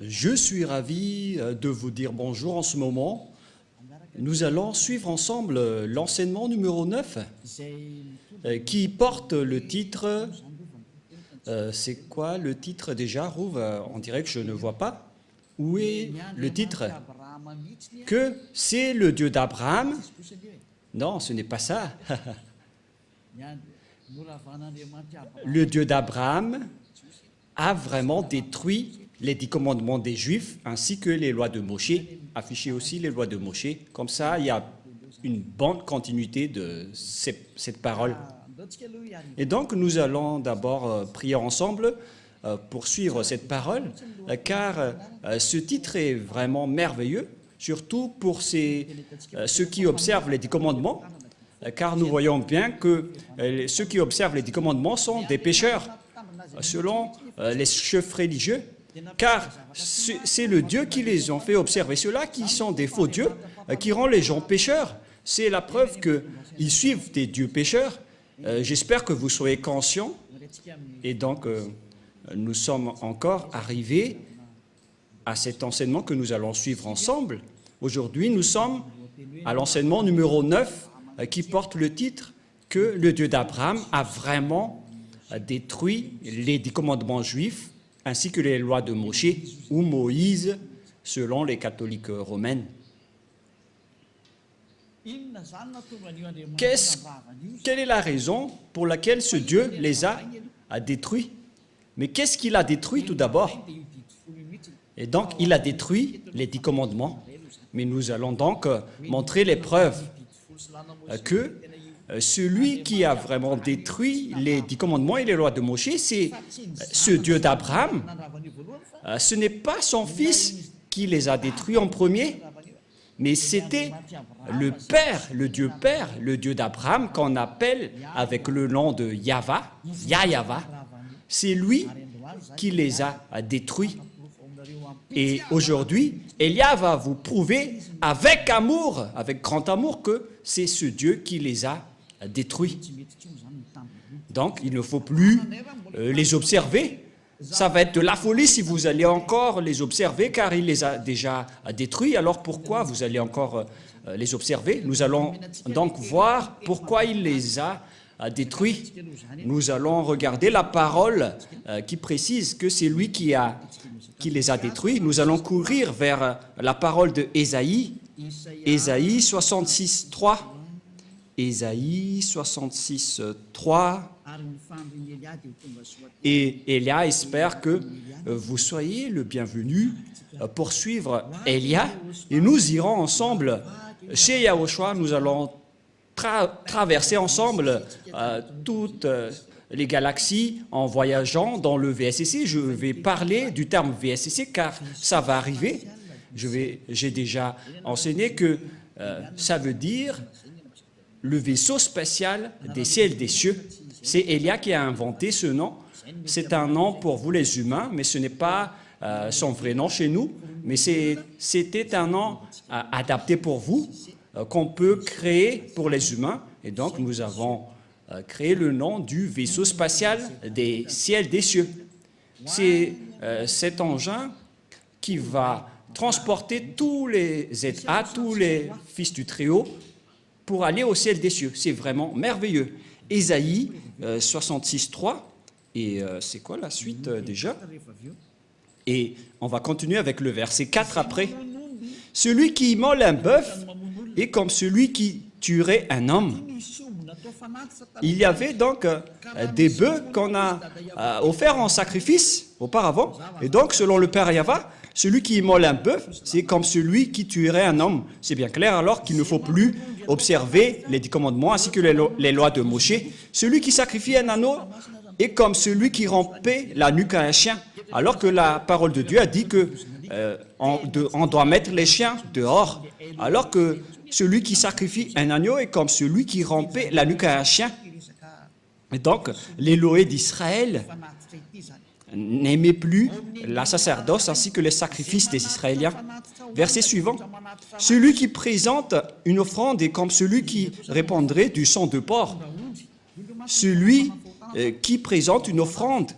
Je suis ravi de vous dire bonjour en ce moment. Nous allons suivre ensemble l'enseignement numéro 9 qui porte le titre... c'est quoi le titre déjà, Rouve? On dirait que je ne vois pas. Où est le titre? Que c'est le Dieu d'Abraham? Non, ce n'est pas ça. Le Dieu d'Abraham a vraiment détruit les 10 commandements des Juifs ainsi que les lois de Moshe, affiché aussi les lois de Moshe. Comme ça, il y a une bonne continuité de cette parole. Et donc, nous allons d'abord prier ensemble pour suivre cette parole, car ce titre est vraiment merveilleux, surtout pour ceux qui observent les 10 commandements, car nous voyons bien que ceux qui observent les 10 commandements sont des pécheurs, selon les chefs religieux, car c'est le Dieu qui les a fait observer. Ceux-là qui sont des faux dieux, qui rendent les gens pécheurs, c'est la preuve qu'ils suivent des dieux pécheurs. J'espère que vous soyez conscients. Et donc, nous sommes encore arrivés à cet enseignement que nous allons suivre ensemble. Aujourd'hui, nous sommes à l'enseignement numéro 9 qui porte le titre que le Dieu d'Abraham a vraiment détruit les 10 commandements juifs ainsi que les lois de Moshe ou Moïse selon les catholiques romaines. Quelle est la raison pour laquelle ce Dieu les a détruits? Mais qu'est-ce qu'il a détruit tout d'abord? Et donc, il a détruit les 10 commandements. Mais nous allons donc montrer les preuves que celui qui a vraiment détruit les 10 commandements et les lois de Moshe, c'est ce Dieu d'Abraham. Ce n'est pas son fils qui les a détruits en premier, mais c'était le Père, le Dieu d'Abraham, qu'on appelle avec le nom de Yahva, Yahva. C'est lui qui les a détruits. Et aujourd'hui, Elia va vous prouver avec amour, avec grand amour, que c'est ce Dieu qui les a détruits. Donc, il ne faut plus les observer. Ça va être de la folie si vous allez encore les observer, car il les a déjà détruits. Alors pourquoi vous allez encore les observer? Nous allons donc voir pourquoi il les a détruits. Nous allons regarder la parole qui précise que c'est lui qui les a détruits. Nous allons courir vers la parole de Ésaïe, Ésaïe 66, 3. Ésaïe 66, 3. Et Elia espère que vous soyez le bienvenu pour suivre Elia. Et nous irons ensemble chez Yahushua. Nous allons traverser ensemble toutes les galaxies en voyageant dans le VSCC. Je vais parler du terme VSCC car ça va arriver. J'ai déjà enseigné que ça veut dire le vaisseau spatial des ciels des cieux. C'est Elia qui a inventé ce nom. C'est un nom pour vous les humains, mais ce n'est pas son vrai nom chez nous, mais c'était un nom adapté pour vous, qu'on peut créer pour les humains. Et donc, nous avons créé le nom du vaisseau spatial des ciels des cieux. C'est cet engin qui va transporter tous les êtres, tous les fils du Très-Haut, pour aller au ciel des cieux. C'est vraiment merveilleux. Ésaïe 66, 3. Et c'est quoi la suite déjà? Et on va continuer avec le verset 4 après. Celui qui immole un bœuf est comme celui qui tuerait un homme. Il y avait donc des bœufs qu'on a offerts en sacrifice auparavant. Et donc, selon le Père Yahva, celui qui immole un bœuf, c'est comme celui qui tuerait un homme. C'est bien clair alors qu'il ne faut plus observer les 10 commandements ainsi que les lois de Moshe. Celui qui sacrifie un agneau est comme celui qui rompait la nuque à un chien. Alors que la parole de Dieu a dit qu'on doit mettre les chiens dehors. Alors que celui qui sacrifie un agneau est comme celui qui rompait la nuque à un chien. Et donc, les lois d'Israël n'aimait plus la sacerdoce ainsi que les sacrifices des Israéliens. Verset suivant. Celui qui présente une offrande est comme celui qui répandrait du sang de porc. Celui qui présente une offrande,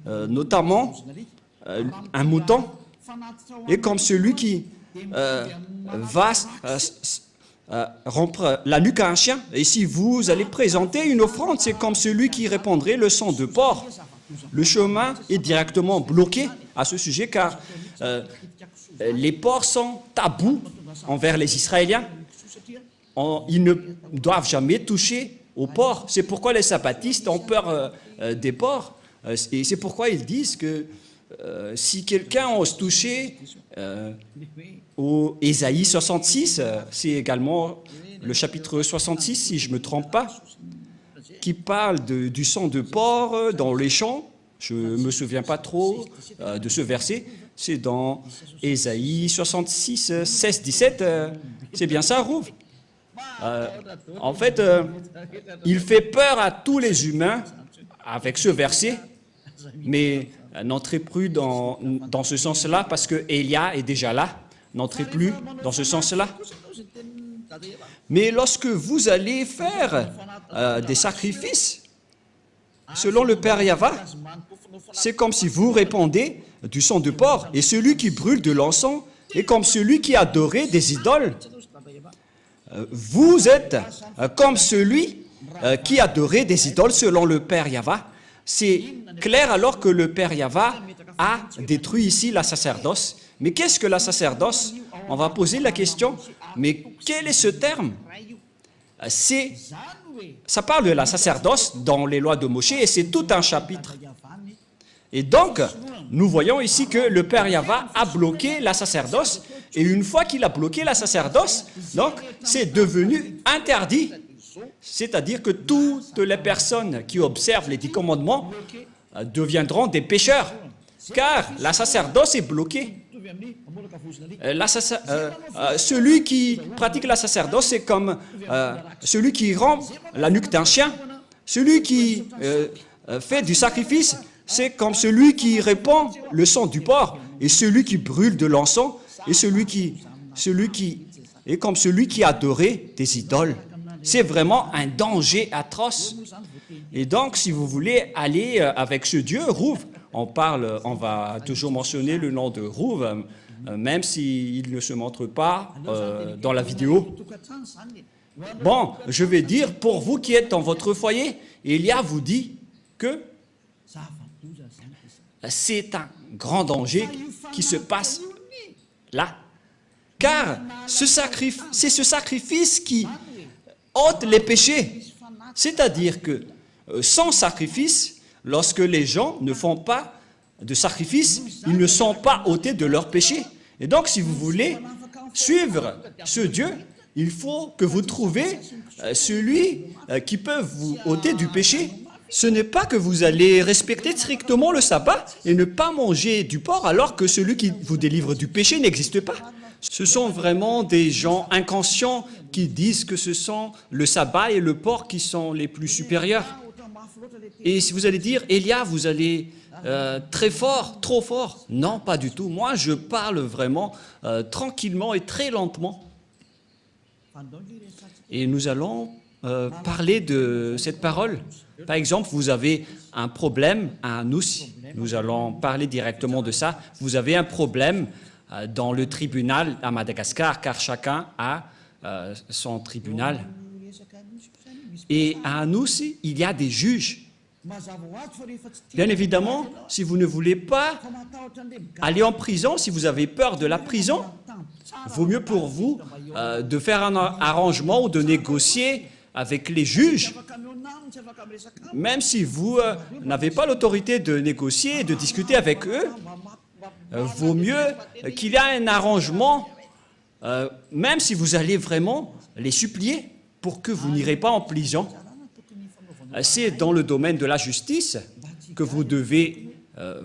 notamment un mouton, est comme celui qui va rompre la nuque à un chien. Et si vous allez présenter une offrande, c'est comme celui qui répandrait le sang de porc. Le chemin est directement bloqué à ce sujet car les porcs sont tabous envers les Israéliens. Ils ne doivent jamais toucher aux porcs. C'est pourquoi les sabbatistes ont peur des porcs. Et c'est pourquoi ils disent que si quelqu'un ose toucher au Ésaïe 66, c'est également le chapitre 66, si je ne me trompe pas, qui parle du sang de porc dans les champs. Je ne me souviens pas trop de ce verset. C'est dans Ésaïe 66, 16, 17. C'est bien ça, Rouv? En fait, il fait peur à tous les humains avec ce verset, mais n'entrez plus dans ce sens-là parce que Élia est déjà là. N'entrez plus dans ce sens-là. Mais lorsque vous allez faire des sacrifices, selon le Père Yahva, c'est comme si vous répandez du sang de porc, et celui qui brûle de l'encens est comme celui qui adorait des idoles. Vous êtes comme celui qui adorait des idoles selon le Père Yahva. C'est clair alors que le Père Yahva a détruit ici la sacerdoce. Mais qu'est-ce que la sacerdoce? On va poser la question, mais quel est ce terme? Ça parle de la sacerdoce dans les lois de Moïse et c'est tout un chapitre. Et donc, nous voyons ici que le Père Yahva a bloqué la sacerdoce. Et une fois qu'il a bloqué la sacerdoce, donc c'est devenu interdit. C'est-à-dire que toutes les personnes qui observent les 10 commandements deviendront des pécheurs, car la sacerdoce est bloquée. Celui qui pratique la sacerdoce, c'est comme celui qui rompt la nuque d'un chien. Celui qui fait du sacrifice, c'est comme celui qui répand le sang du porc. Et celui qui brûle de l'encens, et celui qui est comme celui qui adorait des idoles. C'est vraiment un danger atroce. Et donc, si vous voulez aller avec ce Dieu, Rouv, on va toujours mentionner le nom de Rouv, même s'il ne se montre pas dans la vidéo. Bon, je vais dire, pour vous qui êtes dans votre foyer, Élia vous dit que c'est un grand danger qui se passe là. Car c'est ce sacrifice qui ôte les péchés. C'est-à-dire que sans sacrifice, lorsque les gens ne font pas de sacrifice, ils ne sont pas ôtés de leurs péchés. Et donc, si vous voulez suivre ce Dieu, il faut que vous trouviez celui qui peut vous ôter du péché. Ce n'est pas que vous allez respecter strictement le sabbat et ne pas manger du porc alors que celui qui vous délivre du péché n'existe pas. Ce sont vraiment des gens inconscients qui disent que ce sont le sabbat et le porc qui sont les plus supérieurs. Et si vous allez dire, Élia, vous allez très fort, trop fort. Non, pas du tout. Moi, je parle vraiment tranquillement et très lentement. Et nous allons parler de cette parole. Par exemple, vous avez un problème à Nous. Nous allons parler directement de ça. Vous avez un problème dans le tribunal à Madagascar, car chacun a son tribunal. Et à Nous, il y a des juges. Bien évidemment, si vous ne voulez pas aller en prison, si vous avez peur de la prison, vaut mieux pour vous de faire un arrangement ou de négocier avec les juges. Même si vous n'avez pas l'autorité de négocier et de discuter avec eux, vaut mieux qu'il y ait un arrangement, même si vous allez vraiment les supplier pour que vous n'irez pas en prison. C'est dans le domaine de la justice que vous devez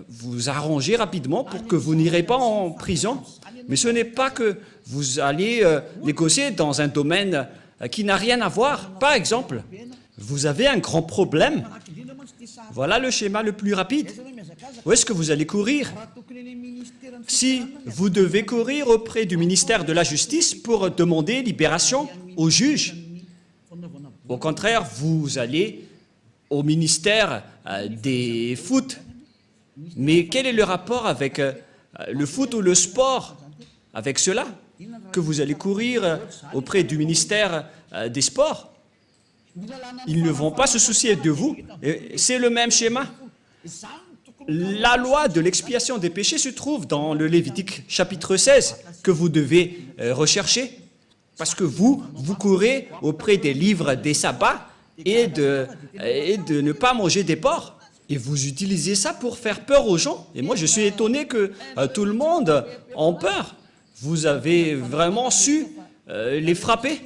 vous arranger rapidement pour que vous n'irez pas en prison. Mais ce n'est pas que vous allez négocier dans un domaine qui n'a rien à voir. Par exemple, vous avez un grand problème. Voilà le schéma le plus rapide. Où est-ce que vous allez courir? Si vous devez courir auprès du ministère de la Justice pour demander libération au juge, au contraire, vous allez au ministère des foot. Mais quel est le rapport avec le foot ou le sport avec cela, que vous allez courir auprès du ministère des Sports. Ils ne vont pas se soucier de vous. C'est le même schéma. La loi de l'expiation des péchés se trouve dans le Lévitique chapitre 16 que vous devez rechercher parce que vous courez auprès des livres des sabbats et de ne pas manger des porcs. Et vous utilisez ça pour faire peur aux gens. Et moi, je suis étonné que tout le monde ait peur. Vous avez vraiment su les frapper.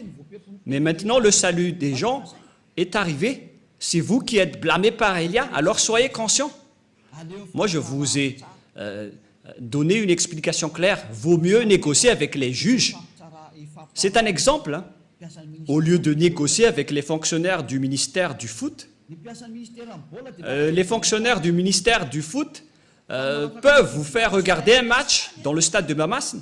Mais maintenant, le salut des gens est arrivé. C'est vous qui êtes blâmés par Élia. Alors soyez conscients. Moi, je vous ai donné une explication claire. Vaut mieux négocier avec les juges. C'est un exemple. Hein. Au lieu de négocier avec les fonctionnaires du ministère du foot, les fonctionnaires du ministère du foot peuvent vous faire regarder un match dans le stade de Mamas,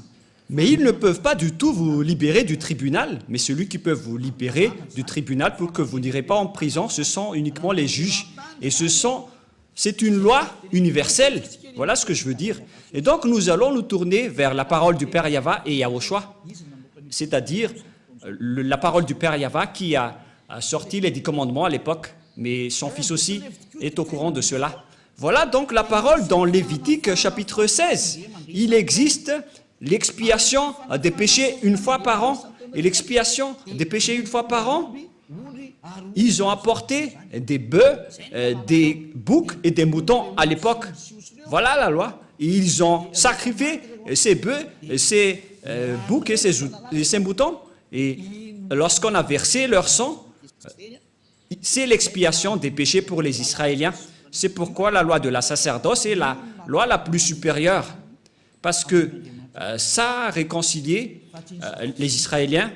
mais ils ne peuvent pas du tout vous libérer du tribunal. Mais celui qui peut vous libérer du tribunal pour que vous n'irez pas en prison, ce sont uniquement les juges. Et c'est une loi universelle. Voilà ce que je veux dire. Et donc, nous allons nous tourner vers la parole du Père Yahva et Yahushua, c'est-à-dire la parole du Père Yahva qui a sorti les 10 commandements à l'époque, mais son fils aussi est au courant de cela. Voilà donc la parole dans Lévitique chapitre 16. Il existe l'expiation des péchés une fois par an, et l'expiation des péchés une fois par an, ils ont apporté des bœufs, des boucs et des moutons à l'époque. Voilà la loi. Et ils ont sacrifié ces bœufs, ces boucs et ces moutons. Et lorsqu'on a versé leur sang, c'est l'expiation des péchés pour les Israéliens. C'est pourquoi la loi de la sacerdoce est la loi la plus supérieure. Parce que ça a réconcilié les Israéliens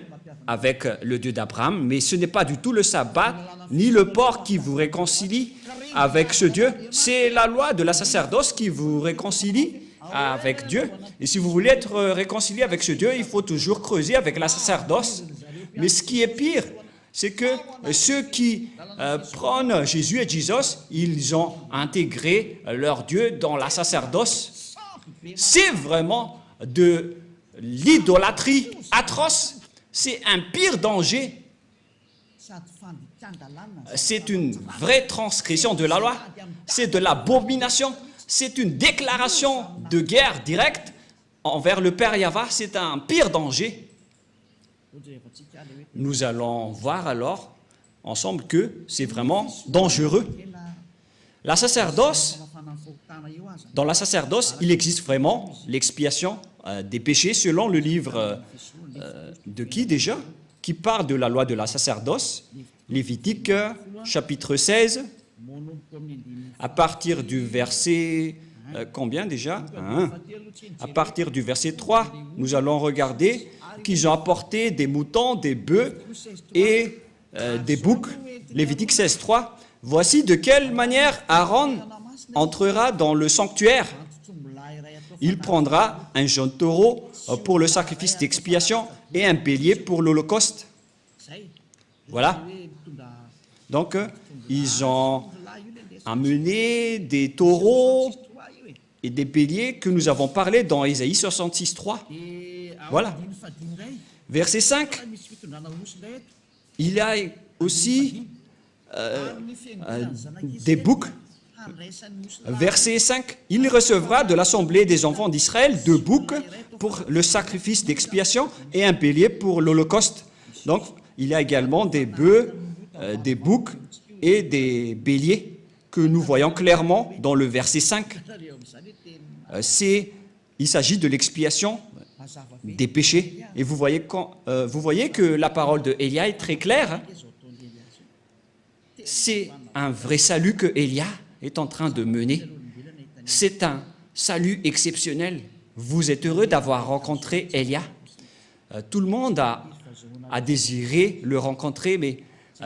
avec le Dieu d'Abraham, mais ce n'est pas du tout le sabbat ni le porc qui vous réconcilie avec ce Dieu. C'est la loi de la sacerdoce qui vous réconcilie avec Dieu. Et si vous voulez être réconcilié avec ce Dieu, il faut toujours creuser avec la sacerdoce. Mais ce qui est pire, c'est que ceux qui prennent Jésus et Jesus, ils ont intégré leur Dieu dans la sacerdoce. C'est vraiment de l'idolâtrie atroce. C'est un pire danger. C'est une vraie transgression de la loi. C'est de l'abomination. C'est une déclaration de guerre directe envers le Père Yahva. C'est un pire danger. Nous allons voir alors ensemble que c'est vraiment dangereux. La sacerdoce, dans la sacerdoce, il existe vraiment l'expiation des péchés selon le livre de qui déjà? Qui parle de la loi de la sacerdoce, Lévitique chapitre 16, à partir du verset, combien déjà? À partir du verset 3, nous allons regarder qu'ils ont apporté des moutons, des bœufs et des boucs. Lévitique 16, 3. Voici de quelle manière Aaron entrera dans le sanctuaire. Il prendra un jeune taureau pour le sacrifice d'expiation et un bélier pour l'holocauste. Voilà. Donc, ils ont amené des taureaux et des béliers que nous avons parlé dans Ésaïe 66, 3. Voilà. Verset 5. Il y a aussi des boucs. Verset 5. Il recevra de l'assemblée des enfants d'Israël 2 boucs pour le sacrifice d'expiation et un bélier pour l'holocauste. Donc, il y a également des bœufs, des boucs et des béliers que nous voyons clairement dans le verset 5. Il s'agit de l'expiation des péchés. Et vous voyez que la parole de Élia est très claire. Hein? C'est un vrai salut que Élia est en train de mener. C'est un salut exceptionnel. Vous êtes heureux d'avoir rencontré Élia. Tout le monde a désiré le rencontrer, mais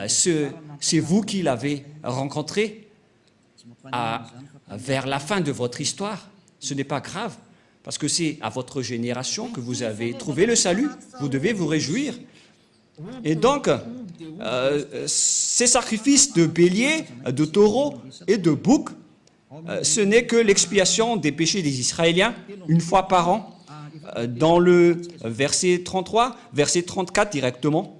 c'est vous qui l'avez rencontré vers la fin de votre histoire. Ce n'est pas grave, parce que c'est à votre génération que vous avez trouvé le salut. Vous devez vous réjouir. Et donc, ces sacrifices de béliers, de taureaux et de boucs ce n'est que l'expiation des péchés des Israéliens, une fois par an, dans le verset 33, verset 34 directement.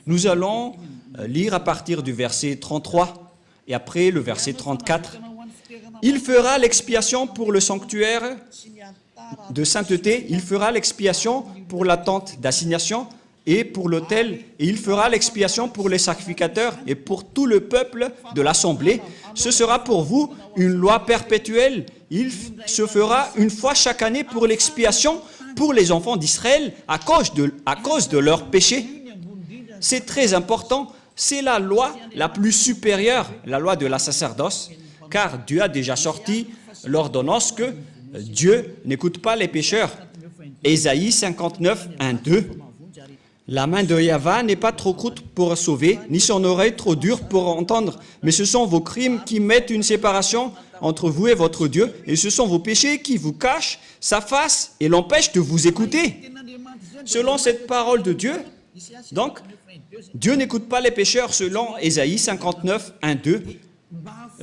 Nous allons lire à partir du verset 33 et après le verset 34. Il fera l'expiation pour le sanctuaire de sainteté, il fera l'expiation pour la tente d'assignation et pour l'autel, et il fera l'expiation pour les sacrificateurs et pour tout le peuple de l'assemblée. Ce sera pour vous une loi perpétuelle. Il se fera une fois chaque année pour l'expiation pour les enfants d'Israël à cause de leurs péchés. C'est très important. C'est la loi la plus supérieure, la loi de la sacerdoce, car Dieu a déjà sorti l'ordonnance que Dieu n'écoute pas les pécheurs. Ésaïe 59, 1, 2. La main de Yahva n'est pas trop courte pour sauver, ni son oreille trop dure pour entendre, mais ce sont vos crimes qui mettent une séparation entre vous et votre Dieu, et ce sont vos péchés qui vous cachent sa face et l'empêchent de vous écouter. Selon cette parole de Dieu, donc, Dieu n'écoute pas les pécheurs selon Ésaïe 59, 1, 2.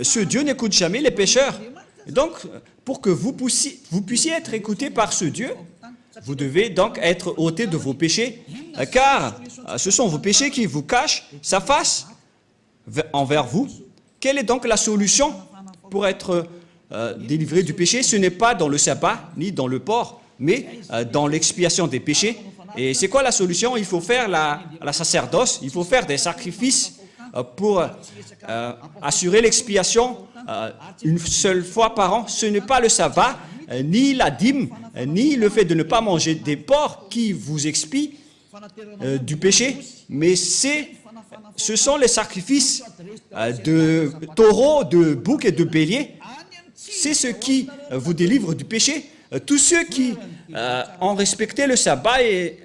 Ce Dieu n'écoute jamais les pécheurs. Donc, pour que vous puissiez être écoutés par ce Dieu, vous devez donc être ôtés de vos péchés, car ce sont vos péchés qui vous cachent sa face envers vous. Quelle est donc la solution pour être délivré du péché? Ce n'est pas dans le sabbat, ni dans le port, mais dans l'expiation des péchés. Et c'est quoi la solution? Il faut faire la sacerdoce, il faut faire des sacrifices pour assurer l'expiation une seule fois par an. Ce n'est pas le sabbat, ni la dîme, ni le fait de ne pas manger des porcs qui vous expient du péché, mais ce sont les sacrifices de taureaux, de boucs et de béliers. C'est ce qui vous délivre du péché. Tous ceux qui ont respecté le sabbat et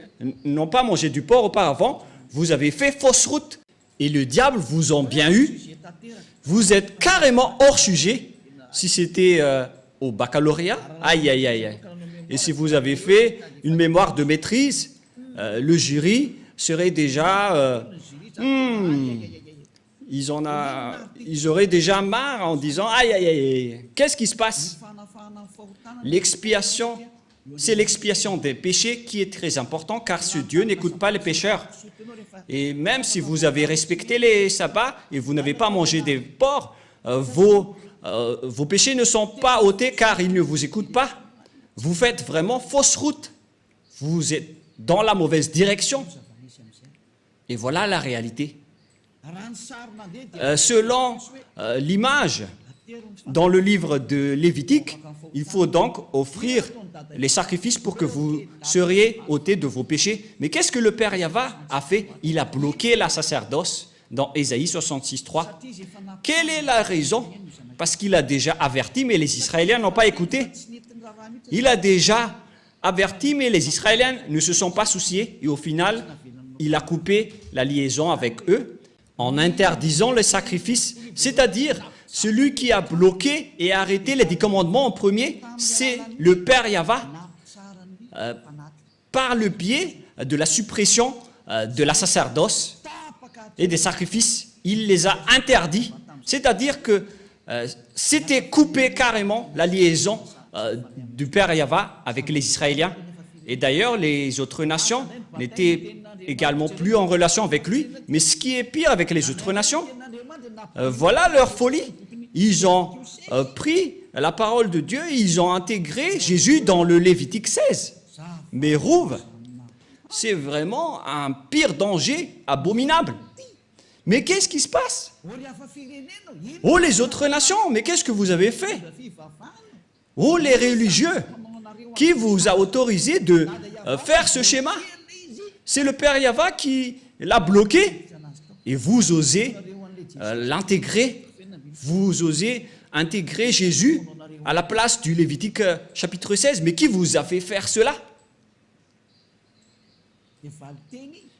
n'ont pas mangé du porc auparavant, vous avez fait fausse route et le diable vous en bien eu. Vous êtes carrément hors sujet. Si c'était au baccalauréat, aïe, aïe, aïe, aïe. Et si vous avez fait une mémoire de maîtrise, le jury serait déjà... ils auraient déjà marre en disant, aïe, aïe, aïe, qu'est-ce qui se passe? L'expiation, c'est l'expiation des péchés qui est très important, car ce Dieu n'écoute pas les pécheurs. Et même si vous avez respecté les sabbats et vous n'avez pas mangé des porcs, vos péchés ne sont pas ôtés car il ne vous écoute pas. Vous faites vraiment fausse route. Vous êtes dans la mauvaise direction. Et voilà la réalité. Selon l'image dans le livre de Lévitique, il faut donc offrir les sacrifices pour que vous seriez ôtés de vos péchés. Mais qu'est-ce que le Père Yahva a fait? Il a bloqué la sacerdoce dans Ésaïe 66, 3. Quelle est la raison? Parce qu'il a déjà averti, mais les Israéliens n'ont pas écouté. Il a déjà averti, mais les Israéliens ne se sont pas souciés. Et au final, il a coupé la liaison avec eux en interdisant les sacrifices. C'est-à-dire, celui qui a bloqué et arrêté les 10 commandements en premier, c'est le Père Yahva, par le biais de la suppression de la sacerdoce et des sacrifices. Il les a interdits. C'est-à-dire que c'était coupé carrément la liaison du Père Yahva avec les Israéliens. Et d'ailleurs, les autres nations n'étaient également plus en relation avec lui. Mais ce qui est pire avec les autres nations, voilà leur folie. Ils ont pris la parole de Dieu et ils ont intégré Jésus dans le Lévitique 16. Mais Rouve, c'est vraiment un pire danger abominable. Mais qu'est-ce qui se passe? Oh, les autres nations, mais qu'est-ce que vous avez fait? Oh, les religieux, qui vous a autorisé de faire ce schéma? C'est le Père Yahva qui l'a bloqué. Et vous osez l'intégrer. Vous osez intégrer Jésus à la place du Lévitique chapitre 16. Mais qui vous a fait faire cela?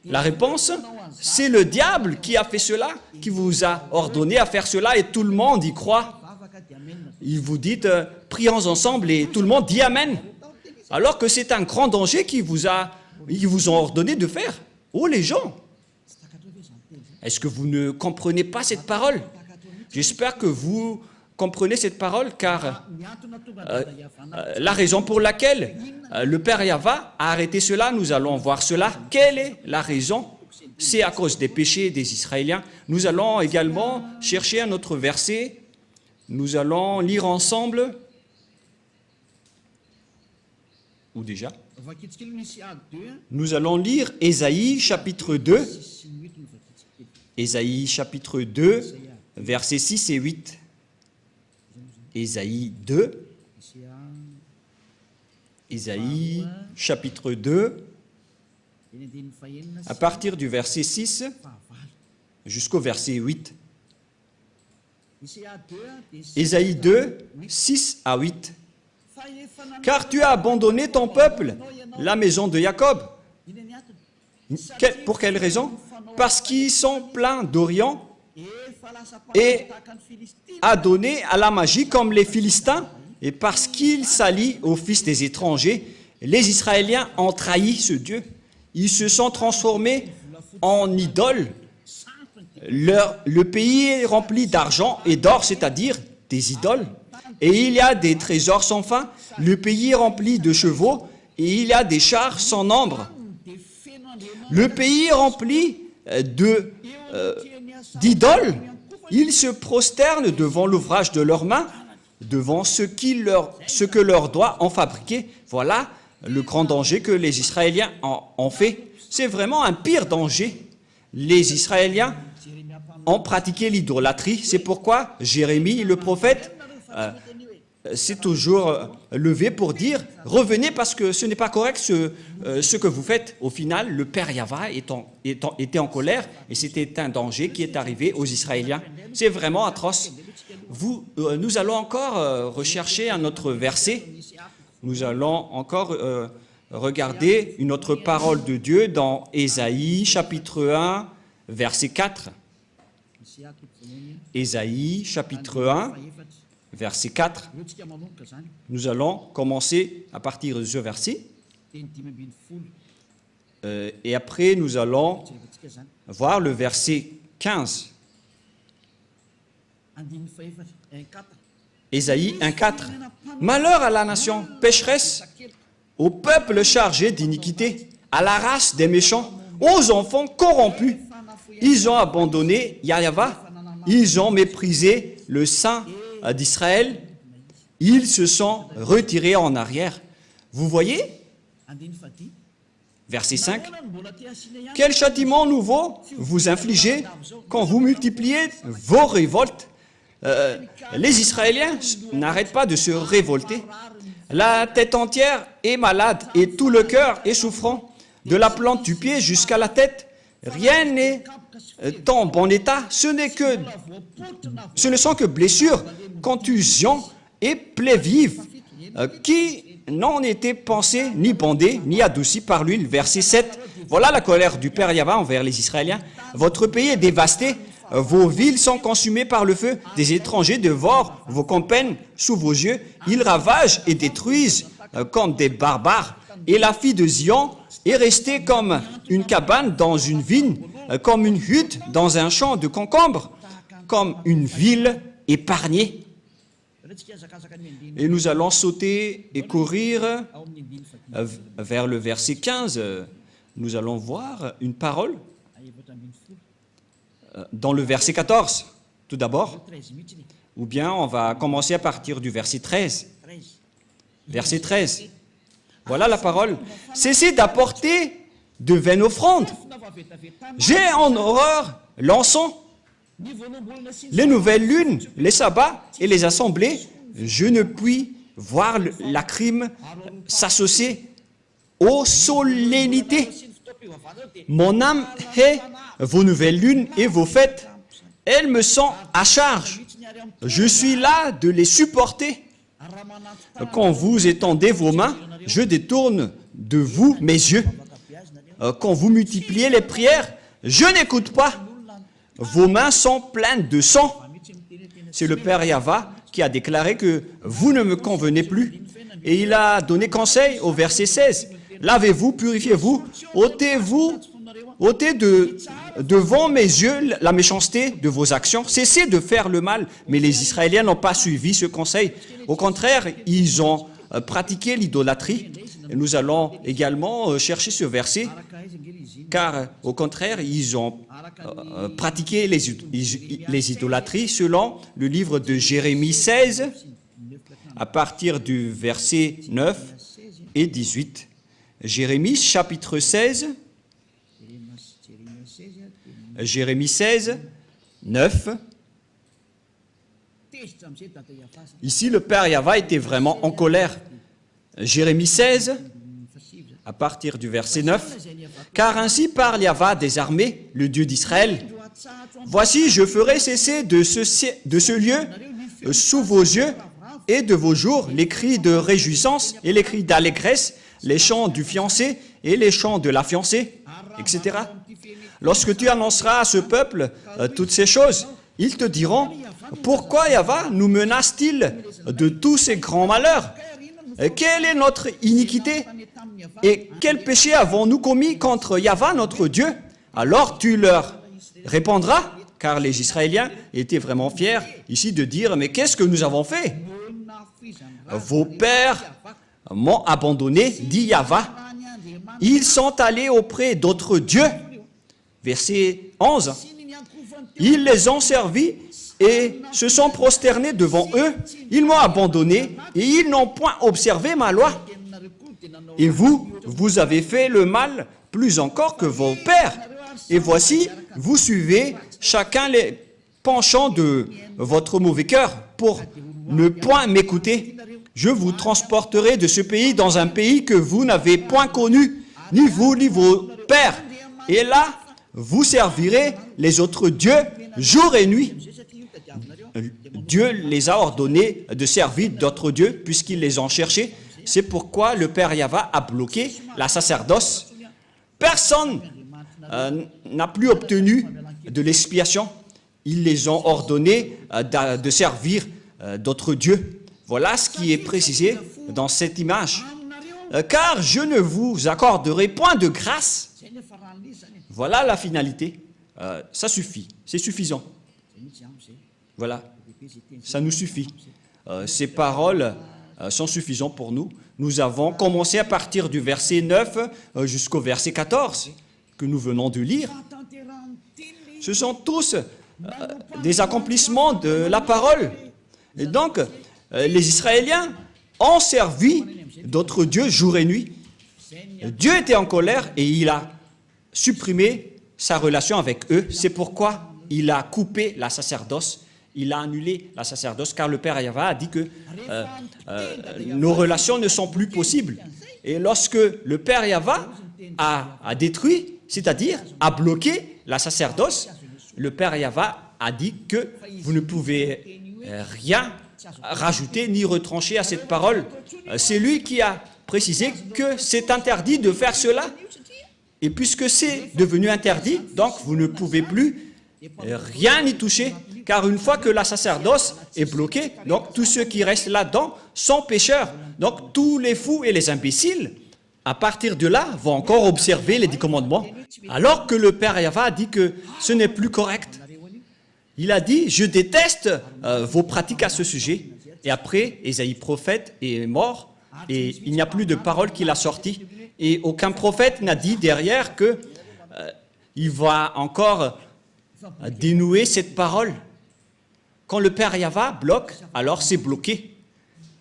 La réponse, c'est le diable qui a fait cela, qui vous a ordonné à faire cela et tout le monde y croit. Il vous dit, prions ensemble et tout le monde dit Amen. Alors que c'est un grand danger qu'ils vous ont ordonné de faire. Oh les gens, Est-ce que vous ne comprenez pas cette parole? J'espère que vous comprenez cette parole, car la raison pour laquelle le Père Yahva a arrêté cela, nous allons voir cela. Quelle est la raison? C'est à cause des péchés des Israéliens. Nous allons également chercher un autre verset. Nous allons lire ensemble. Ou déjà? Nous allons lire Ésaïe chapitre 2. Ésaïe chapitre 2, versets 6 et 8. Ésaïe 2. Ésaïe chapitre 2, à partir du verset 6 jusqu'au verset 8. Ésaïe 2, 6 à 8. Car tu as abandonné ton peuple, la maison de Jacob. Pour quelle raison? Parce qu'ils sont pleins d'Orient et adonnés à la magie comme les Philistins, et parce qu'ils s'allient aux fils des étrangers, les Israéliens ont trahi ce Dieu. Ils se sont transformés en idoles. Le pays est rempli d'argent et d'or, c'est-à-dire des idoles. Et il y a des trésors sans fin. Le pays est rempli de chevaux et il y a des chars sans nombre. Le pays est rempli d'idoles. Ils se prosternent devant l'ouvrage de leurs mains, devant ce que leurs doigts ont fabriqué. Voilà le grand danger que les Israéliens ont fait. C'est vraiment un pire danger. Les Israéliens ont pratiqué l'idolâtrie. C'est pourquoi Jérémie, le prophète, s'est toujours levé pour dire « Revenez parce que ce n'est pas correct ce que vous faites. » Au final, le Père Yahva était en colère et c'était un danger qui est arrivé aux Israéliens. C'est vraiment atroce. Nous allons encore rechercher un autre verset. Nous allons encore regarder une autre parole de Dieu dans Ésaïe chapitre 1, verset 4. Ésaïe chapitre 1, verset 4. Nous allons commencer à partir de ce verset. Et après, nous allons voir le verset 15. Ésaïe 1, 4. Malheur à la nation pécheresse, au peuple chargé d'iniquité, à la race des méchants, aux enfants corrompus. Ils ont abandonné Yahva, ils ont méprisé le Saint d'Israël, ils se sont retirés en arrière. Vous voyez? Verset 5. Quel châtiment nouveau vous infligez quand vous multipliez vos révoltes? Les Israéliens n'arrêtent pas de se révolter. La tête entière est malade et tout le cœur est souffrant. De la plante du pied jusqu'à la tête, rien n'est en bon état. Ce ne sont que blessures, contusions et plaies vives qui n'ont été pensées, ni bandées, ni adoucies par l'huile. Verset 7. Voilà la colère du Père Yahva envers les Israéliens. Votre pays est dévasté. Vos villes sont consumées par le feu. Des étrangers dévorent vos campagnes sous vos yeux. Ils ravagent et détruisent comme des barbares. Et la fille de Zion est restée comme une cabane dans une vigne, comme une hutte dans un champ de concombres, comme une ville épargnée. Et nous allons sauter et courir vers le verset 15. Nous allons voir une parole dans le verset 14, tout d'abord. Ou bien on va commencer à partir du verset 13. Verset 13. Voilà la parole. Cessez d'apporter de vaines offrandes. J'ai en horreur l'encens, les nouvelles lunes, les sabbats et les assemblées. Je ne puis voir la crime s'associer aux solennités. Mon âme hait vos nouvelles lunes et vos fêtes. Elles me sont à charge. Je suis là de les supporter. Quand vous étendez vos mains, je détourne de vous mes yeux. Quand vous multipliez les prières, je n'écoute pas. Vos mains sont pleines de sang. C'est le Père Yahva qui a déclaré que vous ne me convenez plus. Et il a donné conseil au verset 16. Lavez-vous, purifiez-vous, ôtez-vous ôtez devant mes yeux la méchanceté de vos actions, cessez de faire le mal. Mais les Israéliens n'ont pas suivi ce conseil. Au contraire, ils ont pratiqué l'idolâtrie. Et nous allons également chercher ce verset, car au contraire, ils ont pratiqué les idolâtries selon le livre de Jérémie 16, à partir du verset 9 et 18. Jérémie chapitre 16, Jérémie 16, 9. Ici, le Père Yahva était vraiment en colère. Jérémie 16, à partir du verset 9. « Car ainsi parle Yahva des armées, le Dieu d'Israël. Voici, je ferai cesser de ce lieu, sous vos yeux et de vos jours, les cris de réjouissance et les cris d'allégresse, les chants du fiancé et les chants de la fiancée, etc. Lorsque tu annonceras à ce peuple toutes ces choses, ils te diront, pourquoi Yahva nous menace-t-il de tous ces grands malheurs? Quelle est notre iniquité? Et quel péché avons-nous commis contre Yahva, notre Dieu? Alors tu leur répondras, car les Israéliens étaient vraiment fiers ici de dire, mais qu'est-ce que nous avons fait? Vos pères m'ont abandonné, dit Yahva. Ils sont allés auprès d'autres dieux. Verset 11. Ils les ont servis et se sont prosternés devant eux. Ils m'ont abandonné et ils n'ont point observé ma loi. Et vous avez fait le mal plus encore que vos pères. Et voici, vous suivez chacun les penchants de votre mauvais cœur pour ne point m'écouter. Je vous transporterai de ce pays dans un pays que vous n'avez point connu, ni vous ni vos pères. Et là, vous servirez les autres dieux jour et nuit. Dieu les a ordonnés de servir d'autres dieux puisqu'ils les ont cherchés. C'est pourquoi le Père Yahva a bloqué la sacerdoce. Personne n'a plus obtenu de l'expiation. Ils les ont ordonnés de servir d'autres dieux. Voilà ce qui est précisé dans cette image. Car je ne vous accorderai point de grâce. Voilà la finalité. Ça suffit. C'est suffisant. Voilà. Ça nous suffit. Ces paroles sont suffisantes pour nous. Nous avons commencé à partir du verset 9 jusqu'au verset 14 que nous venons de lire. Ce sont tous des accomplissements de la parole. Et donc, les Israéliens ont servi d'autres dieux jour et nuit. Dieu était en colère et il a supprimé sa relation avec eux. C'est pourquoi il a coupé la sacerdoce. Il a annulé la sacerdoce car le Père Yahva a dit que nos relations ne sont plus possibles. Et lorsque le Père Yahva a détruit, c'est-à-dire a bloqué la sacerdoce, le Père Yahva a dit que vous ne pouvez rien rajouter ni retrancher à cette parole. C'est lui qui a précisé que c'est interdit de faire cela. Et puisque c'est devenu interdit, donc vous ne pouvez plus rien y toucher. Car une fois que la sacerdoce est bloquée, donc tous ceux qui restent là-dedans sont pécheurs. Donc tous les fous et les imbéciles, à partir de là, vont encore observer les 10 commandements. Alors que le Père Yahva a dit que ce n'est plus correct. Il a dit, je déteste vos pratiques à ce sujet. Et après, Ésaïe prophète est mort et il n'y a plus de parole qu'il a sortie. Et aucun prophète n'a dit derrière que il va encore dénouer cette parole. Quand le Père Yahva bloque, alors c'est bloqué.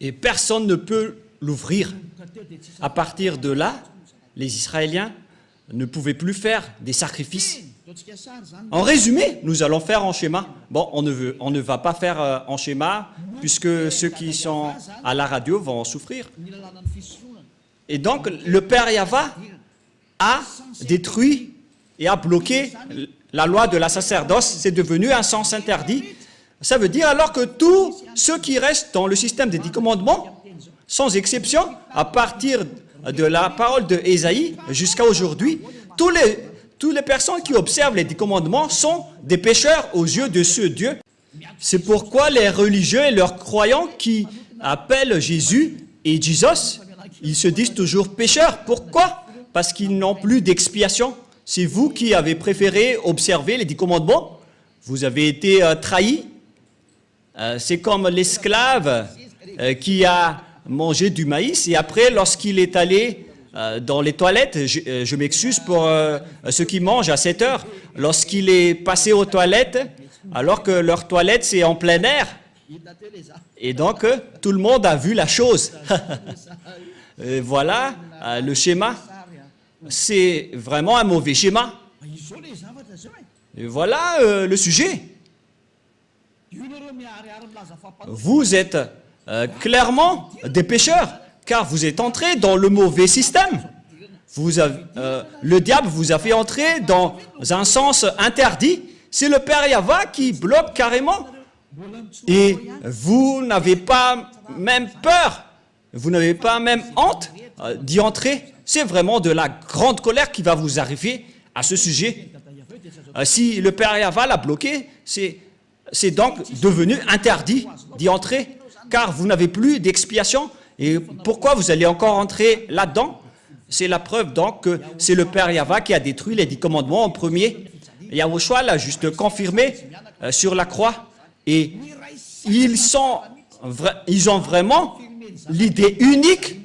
Et personne ne peut l'ouvrir. À partir de là, les Israéliens ne pouvaient plus faire des sacrifices. En résumé, nous allons faire en schéma. Bon, on ne va pas faire en schéma, puisque ceux qui sont à la radio vont souffrir. Et donc, le Père Yahva a détruit et a bloqué la loi de la sacerdoce. C'est devenu un sens interdit. Ça veut dire alors que tous ceux qui restent dans le système des 10 commandements, sans exception, à partir de la parole de Ésaïe jusqu'à aujourd'hui, toutes les personnes qui observent les 10 commandements sont des pécheurs aux yeux de ce Dieu. C'est pourquoi les religieux et leurs croyants qui appellent Jésus et Jesus, ils se disent toujours pécheurs. Pourquoi? Parce qu'ils n'ont plus d'expiation. C'est vous qui avez préféré observer les 10 commandements. Vous avez été trahi. C'est comme l'esclave qui a mangé du maïs et après, lorsqu'il est allé dans les toilettes, je m'excuse pour ceux qui mangent à 7 heures, lorsqu'il est passé aux toilettes, alors que leur toilette c'est en plein air, et donc tout le monde a vu la chose. Voilà le schéma, c'est vraiment un mauvais schéma. Et voilà le sujet. Vous êtes clairement des pécheurs, car vous êtes entrés dans le mauvais système. Le diable vous a fait entrer dans un sens interdit. C'est le Père Yahva qui bloque carrément. Et vous n'avez pas même peur, vous n'avez pas même honte d'y entrer. C'est vraiment de la grande colère qui va vous arriver à ce sujet. Si le Père Yahva l'a bloqué, c'est donc devenu interdit d'y entrer, car vous n'avez plus d'expiation. Et pourquoi vous allez encore entrer là-dedans? C'est la preuve donc que c'est le Père Yahva qui a détruit les 10 commandements en premier. Yahushua l'a juste confirmé sur la croix. Et ils ont vraiment l'idée unique,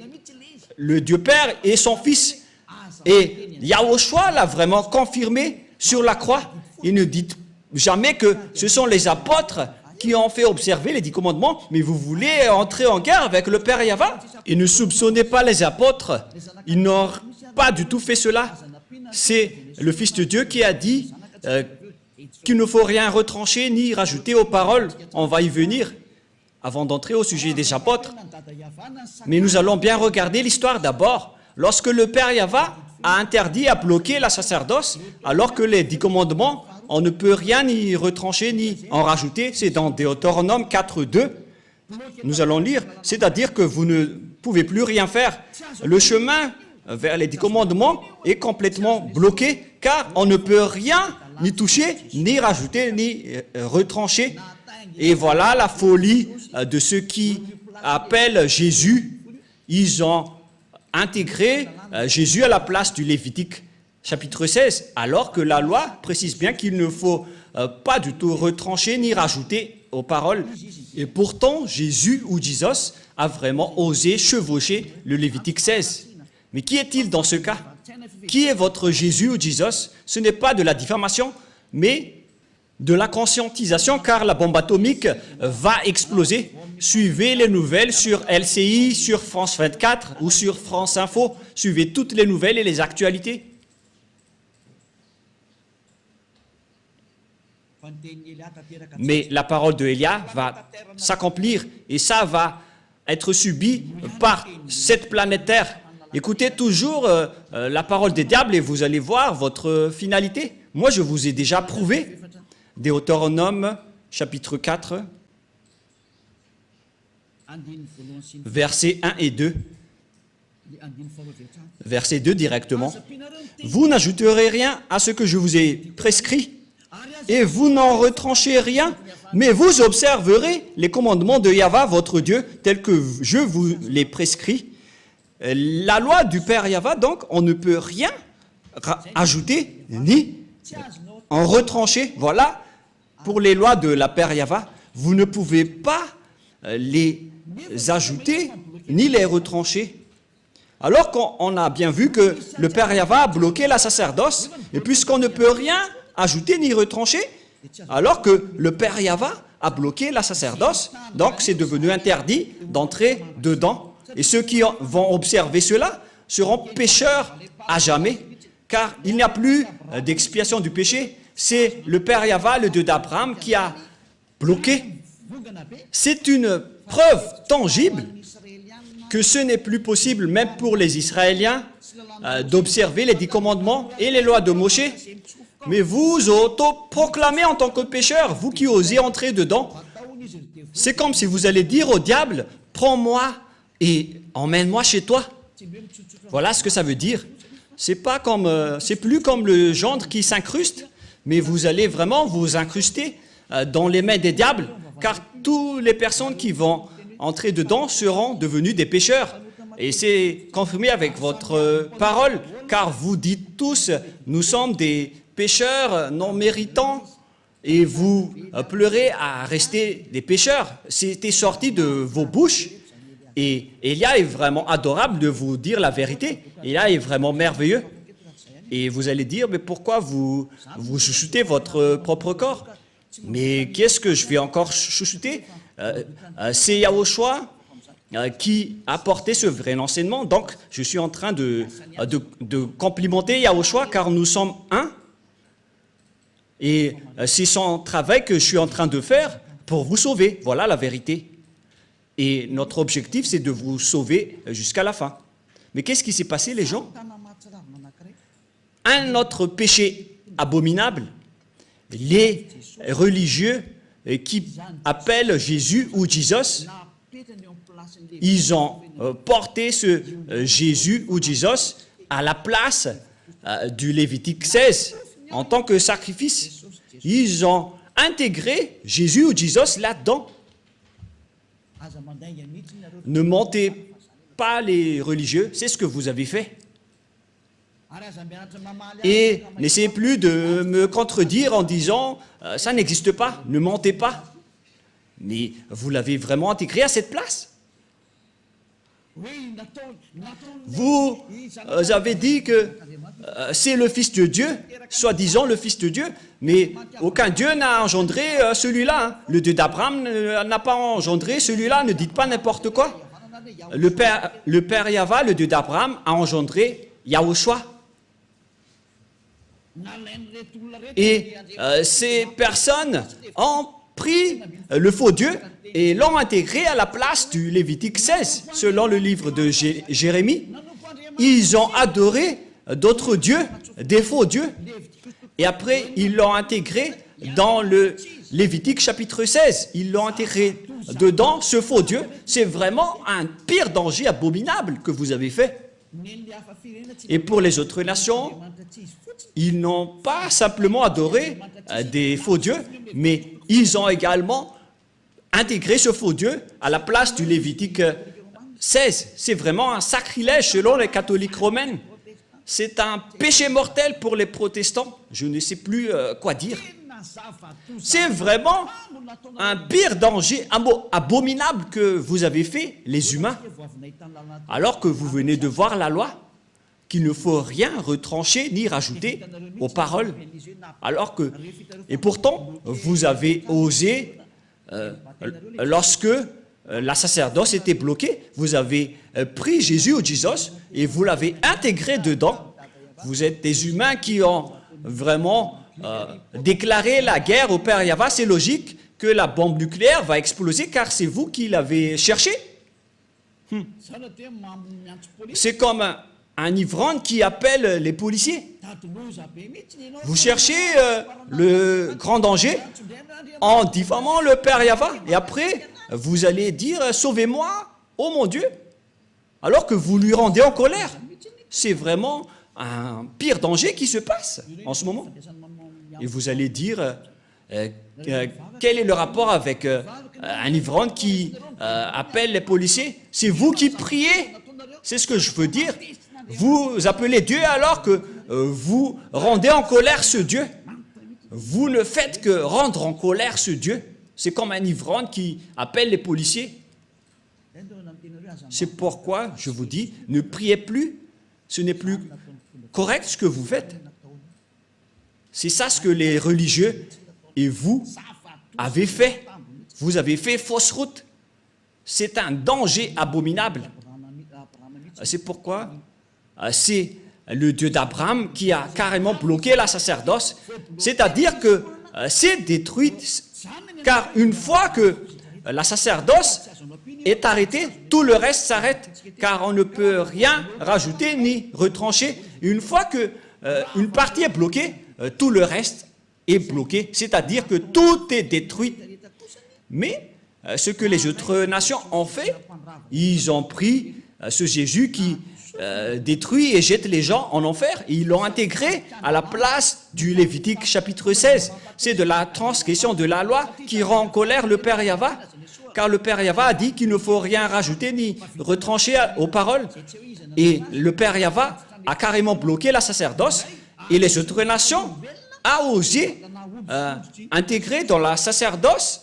le Dieu Père et son Fils. Et Yahushua l'a vraiment confirmé sur la croix. Il ne dit jamais que ce sont les apôtres qui ont fait observer les 10 commandements, mais vous voulez entrer en guerre avec le Père Yahva. Et ne soupçonnez pas les apôtres, ils n'ont pas du tout fait cela. C'est le Fils de Dieu qui a dit qu'il ne faut rien retrancher ni rajouter aux paroles. On va y venir avant d'entrer au sujet des apôtres. Mais nous allons bien regarder l'histoire d'abord. Lorsque le Père Yahva a interdit, a bloqué la sacerdoce, alors que les 10 commandements, on ne peut rien ni retrancher ni en rajouter. C'est dans Deutéronome 4.2. Nous allons lire, c'est-à-dire que vous ne pouvez plus rien faire. Le chemin vers les 10 commandements est complètement bloqué, car on ne peut rien ni toucher, ni rajouter, ni retrancher. Et voilà la folie de ceux qui appellent Jésus. Ils ont intégré Jésus à la place du Lévitique chapitre 16, alors que la loi précise bien qu'il ne faut pas du tout retrancher ni rajouter aux paroles. Et pourtant, Jésus ou Jesus a vraiment osé chevaucher le Lévitique 16. Mais qui est-il dans ce cas? Qui est votre Jésus ou Jesus? Ce n'est pas de la diffamation, mais de la conscientisation, car la bombe atomique va exploser. Suivez les nouvelles sur LCI, sur France 24 ou sur France Info. Suivez toutes les nouvelles et les actualités. Mais la parole de Élia va s'accomplir et ça va être subi par cette planète Terre. Écoutez toujours la parole des diables et vous allez voir votre finalité. Moi, je vous ai déjà prouvé. Deutéronome, chapitre 4, versets 1 et 2. Verset 2 directement. « Vous n'ajouterez rien à ce que je vous ai prescrit, et vous n'en retranchez rien, mais vous observerez les commandements de Yahva, votre Dieu, tels que je vous les prescris. » La loi du Père Yahva, donc, on ne peut rien ajouter ni en retrancher. Voilà, pour les lois de la Père Yahva, vous ne pouvez pas les ajouter ni les retrancher. Alors qu'on a bien vu que le Père Yahva a bloqué la sacerdoce, et puisqu'on ne peut rien ajouter ni retrancher, alors que le Père Yahva a bloqué la sacerdoce, donc c'est devenu interdit d'entrer dedans. Et ceux qui vont observer cela seront pécheurs à jamais, car il n'y a plus d'expiation du péché. C'est le Père Yahva, le Dieu d'Abraham, qui a bloqué. C'est une preuve tangible que ce n'est plus possible, même pour les Israéliens, d'observer les 10 commandements et les lois de Moshe. Mais vous auto-proclamez en tant que pécheur, vous qui osez entrer dedans. C'est comme si vous allez dire au diable, prends-moi et emmène-moi chez toi. Voilà ce que ça veut dire. C'est plus comme le gendre qui s'incruste, mais vous allez vraiment vous incruster dans les mains des diables, car toutes les personnes qui vont entrer dedans seront devenues des pécheurs. Et c'est confirmé avec votre parole, car vous dites tous, nous sommes des pécheurs non méritants, et vous pleurez à rester des pécheurs. C'était sorti de vos bouches, et Élia est vraiment adorable de vous dire la vérité. Élia est vraiment merveilleux. Et vous allez dire, mais pourquoi vous chouchoutez votre propre corps? Mais qu'est-ce que je vais encore chouchouter? C'est Yahushua qui a porté ce vrai enseignement. Donc, je suis en train de complimenter Yahushua car nous sommes un. Et c'est son travail que je suis en train de faire pour vous sauver. Voilà la vérité. Et notre objectif, c'est de vous sauver jusqu'à la fin. Mais qu'est-ce qui s'est passé, les gens? Un autre péché abominable, les religieux qui appellent Jésus ou Jesus, ils ont porté ce Jésus ou Jesus à la place du Lévitique 16 en tant que sacrifice. Ils ont intégré Jésus ou Jesus là-dedans. Ne mentez pas les religieux, c'est ce que vous avez fait. Et n'essayez plus de me contredire en disant « ça n'existe pas, ne mentez pas ». Mais vous l'avez vraiment intégré à cette place. Vous avez dit que c'est le Fils de Dieu, soi-disant le Fils de Dieu, mais aucun Dieu n'a engendré celui-là. Hein. Le Dieu d'Abraham n'a pas engendré celui-là, ne dites pas n'importe quoi. Le Père Yahva, le Dieu d'Abraham, a engendré Yahushua. Et ces personnes ont pris le faux Dieu et l'ont intégré à la place du Lévitique 16, selon le livre de Jérémie. Ils ont adoré d'autres dieux, des faux dieux, et après ils l'ont intégré dans le Lévitique chapitre 16. Ils l'ont intégré dedans, ce faux Dieu. C'est vraiment un pire danger abominable que vous avez fait. Et pour les autres nations, ils n'ont pas simplement adoré des faux dieux, mais ils ont également intégré ce faux Dieu à la place du Lévitique 16. C'est vraiment un sacrilège selon les catholiques romains. C'est un péché mortel pour les protestants. Je ne sais plus quoi dire. C'est vraiment un pire danger abominable que vous avez fait, les humains, alors que vous venez de voir la loi, qu'il ne faut rien retrancher ni rajouter aux paroles. Alors que, et pourtant, vous avez osé, lorsque la sacerdoce était bloquée, vous avez pris Jésus ou Jesus et vous l'avez intégré dedans. Vous êtes des humains qui ont vraiment déclaré la guerre au Père Yahva. C'est logique que la bombe nucléaire va exploser car c'est vous qui l'avez cherché. C'est comme un ivrogne qui appelle les policiers. Vous cherchez le grand danger en diffamant le Père Yahva. Et après, vous allez dire « Sauvez-moi, oh mon Dieu !» alors que vous lui rendez en colère. C'est vraiment un pire danger qui se passe en ce moment. Et vous allez dire quel est le rapport avec un ivrogne qui appelle les policiers? C'est vous qui priez. C'est ce que je veux dire. Vous appelez Dieu alors que vous rendez en colère ce Dieu. Vous ne faites que rendre en colère ce Dieu. C'est comme un ivrogne qui appelle les policiers. C'est pourquoi je vous dis, ne priez plus. Ce n'est plus correct ce que vous faites. C'est ça ce que les religieux et vous avez fait. Vous avez fait fausse route. C'est un danger abominable. C'est pourquoi c'est le Dieu d'Abraham qui a carrément bloqué la sacerdoce. C'est-à-dire que c'est détruit. Car une fois que la sacerdoce est arrêtée, tout le reste s'arrête. Car on ne peut rien rajouter ni retrancher. Une fois qu'une partie est bloquée, tout le reste est bloqué. C'est-à-dire que tout est détruit. Mais ce que les autres nations ont fait, ils ont pris ce Jésus qui détruit et jette les gens en enfer. Et ils l'ont intégré à la place du Lévitique chapitre 16. C'est de la transgression de la loi qui rend en colère le Père Yahva. car le Père Yahva a dit qu'il ne faut rien rajouter ni retrancher aux paroles. Et le Père Yahva a carrément bloqué la sacerdoce et les autres nations a osé intégrer dans la sacerdoce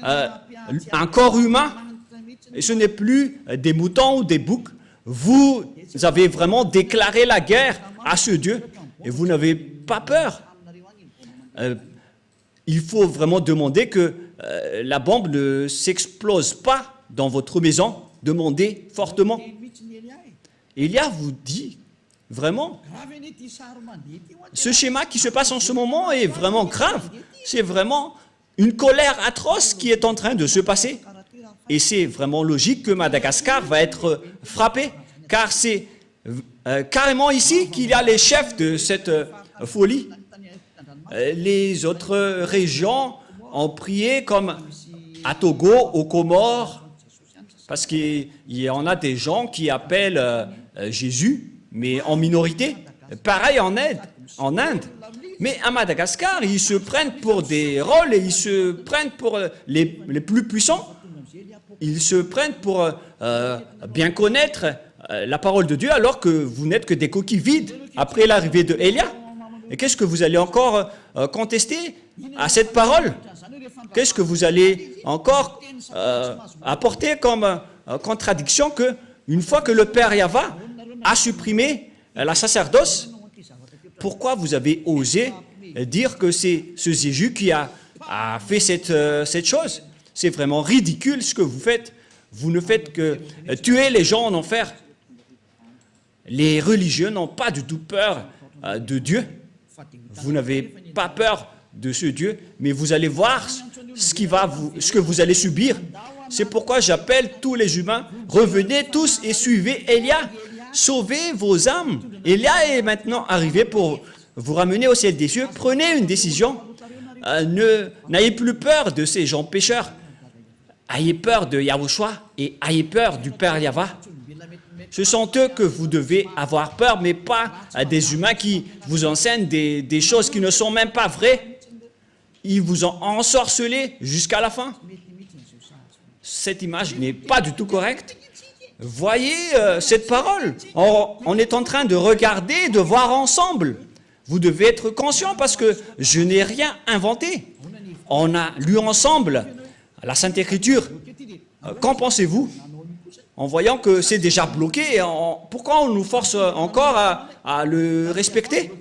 un corps humain. Et ce n'est plus des moutons ou des boucs. Vous avez vraiment déclaré la guerre à ce Dieu et vous n'avez pas peur. Il faut vraiment demander que la bombe ne s'explose pas dans votre maison. Demandez fortement. Élia vous dit vraiment, ce schéma qui se passe en ce moment est vraiment grave. C'est vraiment une colère atroce qui est en train de se passer. Et c'est vraiment logique que Madagascar va être frappé, car c'est carrément ici qu'il y a les chefs de cette folie. Les autres régions ont prié comme à Togo, aux Comores, parce qu'il y en a des gens qui appellent Jésus, mais en minorité. Pareil en Inde. Mais à Madagascar, ils se prennent pour des rôles et ils se prennent pour les plus puissants. Ils se prennent pour bien connaître la parole de Dieu alors que vous n'êtes que des coquilles vides après l'arrivée de Élia. Et qu'est-ce que vous allez encore contester à cette parole? Qu'est-ce que vous allez encore apporter comme contradiction que une fois que le Père Yahva a supprimé la sacerdoce, pourquoi vous avez osé dire que c'est ce Jésus qui a fait cette chose? C'est vraiment ridicule ce que vous faites. Vous ne faites que tuer les gens en enfer. Les religieux n'ont pas du tout peur de Dieu. Vous n'avez pas peur de ce Dieu, mais vous allez voir ce que vous allez subir. C'est pourquoi j'appelle tous les humains, revenez tous et suivez Élia. Sauvez vos âmes. Élia est maintenant arrivé pour vous ramener au ciel des cieux. Prenez une décision. N'ayez plus peur de ces gens pécheurs. Ayez peur de Yahushua et ayez peur du Père Yahva. Ce sont eux que vous devez avoir peur, mais pas des humains qui vous enseignent des choses qui ne sont même pas vraies. Ils vous ont ensorcelé jusqu'à la fin. Cette image n'est pas du tout correcte. Voyez cette parole. On est en train de regarder, de voir ensemble. Vous devez être conscient parce que je n'ai rien inventé. On a lu ensemble la Sainte Écriture. Qu'en pensez-vous? En voyant que c'est déjà bloqué, pourquoi on nous force encore à le respecter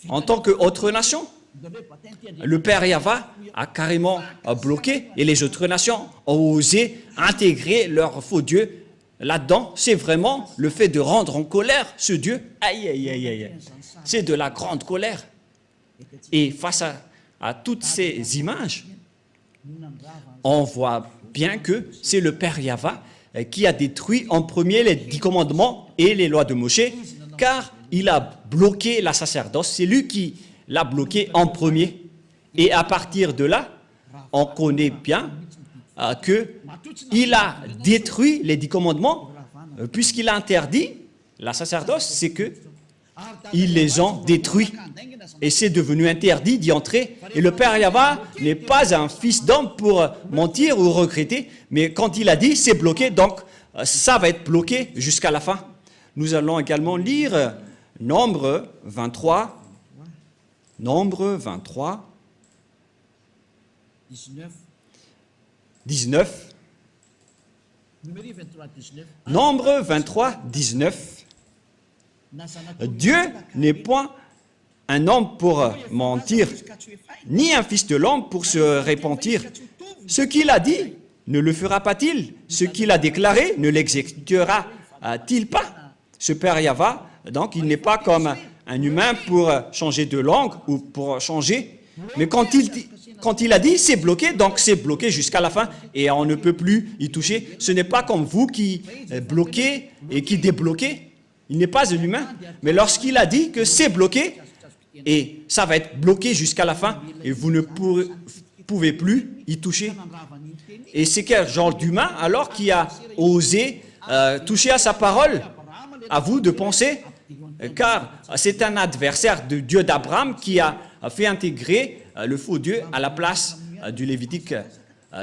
en tant qu'autre nation? Le Père Yahva a carrément bloqué et les autres nations ont osé intégrer leur faux Dieu là-dedans. C'est vraiment le fait de rendre en colère ce Dieu. Aïe, aïe, aïe, aïe. C'est de la grande colère. Et face à toutes ces images, on voit bien que c'est le Père Yahva qui a détruit en premier les 10 commandements et les lois de Moshe, car il a bloqué la sacerdoce. C'est lui qui l'a bloqué en premier. Et à partir de là, on connaît bien qu'il a détruit les 10 commandements, puisqu'il a interdit la sacerdoce, c'est qu'ils les ont détruits. Et c'est devenu interdit d'y entrer. Et le Père Yahva n'est pas un fils d'homme pour mentir ou regretter, mais quand il a dit, c'est bloqué, donc ça va être bloqué jusqu'à la fin. Nous allons également lire Nombre 23. Nombre 23. 19. Nombre 23, 19. Dieu n'est point un homme pour mentir, ni un fils de l'homme pour se repentir. Ce qu'il a dit, ne le fera pas-il? Ce qu'il a déclaré, ne l'exécutera-t-il pas? Ce Père Yahva, donc, il n'est pas comme un humain pour changer de langue ou pour changer. Mais quand il a dit, c'est bloqué, donc c'est bloqué jusqu'à la fin et on ne peut plus y toucher. Ce n'est pas comme vous qui bloquez et qui débloquez. Il n'est pas un humain. Mais lorsqu'il a dit que c'est bloqué, et ça va être bloqué jusqu'à la fin, et vous ne pouvez plus y toucher. Et c'est quel genre d'humain alors qui a osé toucher à sa parole? À vous de penser, car c'est un adversaire du Dieu d'Abraham qui a fait intégrer le faux Dieu à la place du Lévitique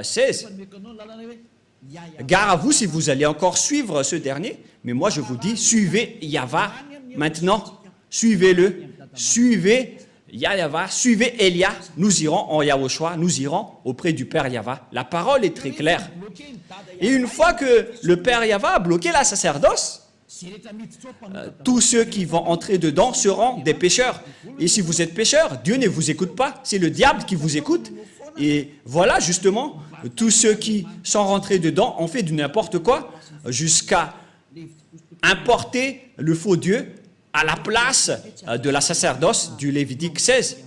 16. Gare à vous si vous allez encore suivre ce dernier, mais moi je vous dis, suivez Yahva maintenant, suivez-le, suivez Yahva, suivez Elia, nous irons en Yahushua, nous irons auprès du Père Yahva. La parole est très claire. Et une fois que le Père Yahva a bloqué la sacerdoce, tous ceux qui vont entrer dedans seront des pécheurs. Et si vous êtes pécheur, Dieu ne vous écoute pas, c'est le diable qui vous écoute. Et voilà justement, tous ceux qui sont rentrés dedans ont fait du n'importe quoi jusqu'à importer le faux Dieu à la place de la sacerdoce du Lévitique 16.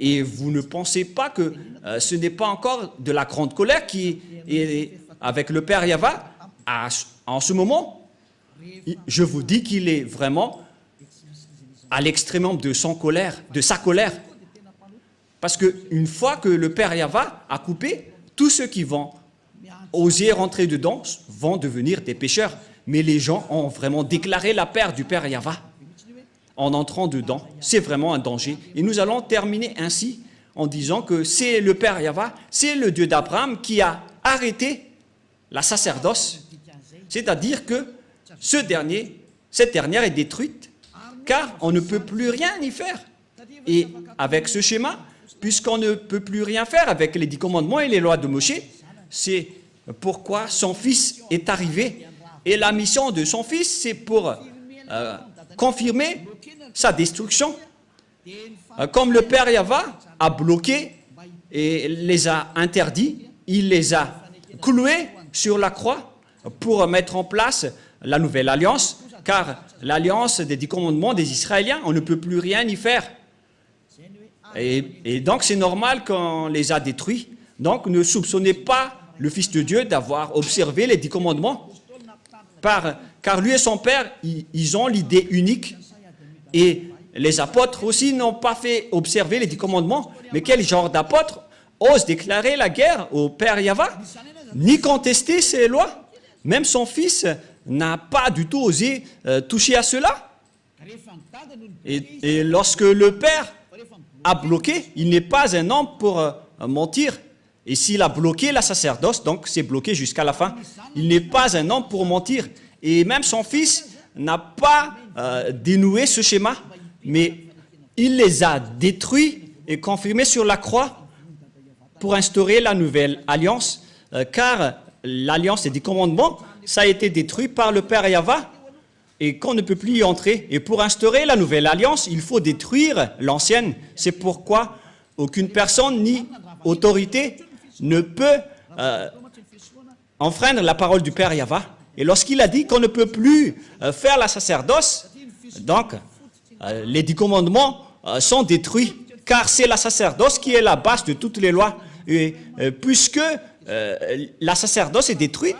Et vous ne pensez pas que ce n'est pas encore de la grande colère qui est avec le Père Yahva en ce moment. Je vous dis qu'il est vraiment à l'extrême de sa colère. Parce qu'une fois que le Père Yahva a coupé, tous ceux qui vont oser rentrer dedans vont devenir des pécheurs. Mais les gens ont vraiment déclaré la paix du Père Yahva en entrant dedans. C'est vraiment un danger. Et nous allons terminer ainsi en disant que c'est le Père Yahva, c'est le Dieu d'Abraham qui a arrêté la sacerdoce. C'est-à-dire que cette dernière est détruite, car on ne peut plus rien y faire. Et avec ce schéma, puisqu'on ne peut plus rien faire avec les 10 commandements et les lois de Moïse, c'est pourquoi son fils est arrivé. Et la mission de son fils, c'est pour confirmer sa destruction. Comme le Père Yahva a bloqué et les a interdits, il les a cloués sur la croix pour mettre en place la nouvelle alliance, car l'alliance des 10 commandements des Israéliens, on ne peut plus rien y faire. Et donc c'est normal qu'on les a détruits. Donc ne soupçonnez pas le Fils de Dieu d'avoir observé les 10 commandements, car lui et son Père, ils ont l'idée unique. Et les apôtres aussi n'ont pas fait observer les 10 commandements. Mais quel genre d'apôtre ose déclarer la guerre au Père Yahva, ni contester ses lois? Même son fils n'a pas du tout osé toucher à cela. Et lorsque le Père a bloqué, il n'est pas un homme pour mentir. Et s'il a bloqué la sacerdoce, donc c'est bloqué jusqu'à la fin, il n'est pas un homme pour mentir. Et même son fils n'a pas dénoué ce schéma, mais il les a détruits et confirmés sur la croix pour instaurer la nouvelle alliance, car l'alliance des 10 commandements, ça a été détruit par le Père Yahva et qu'on ne peut plus y entrer. Et pour instaurer la nouvelle alliance, il faut détruire l'ancienne. C'est pourquoi aucune personne ni autorité ne peut enfreindre la parole du Père Yahva. Et lorsqu'il a dit qu'on ne peut plus faire la sacerdoce, donc les 10 commandements sont détruits, car c'est la sacerdoce qui est la base de toutes les lois. Et puisque la sacerdoce est détruite,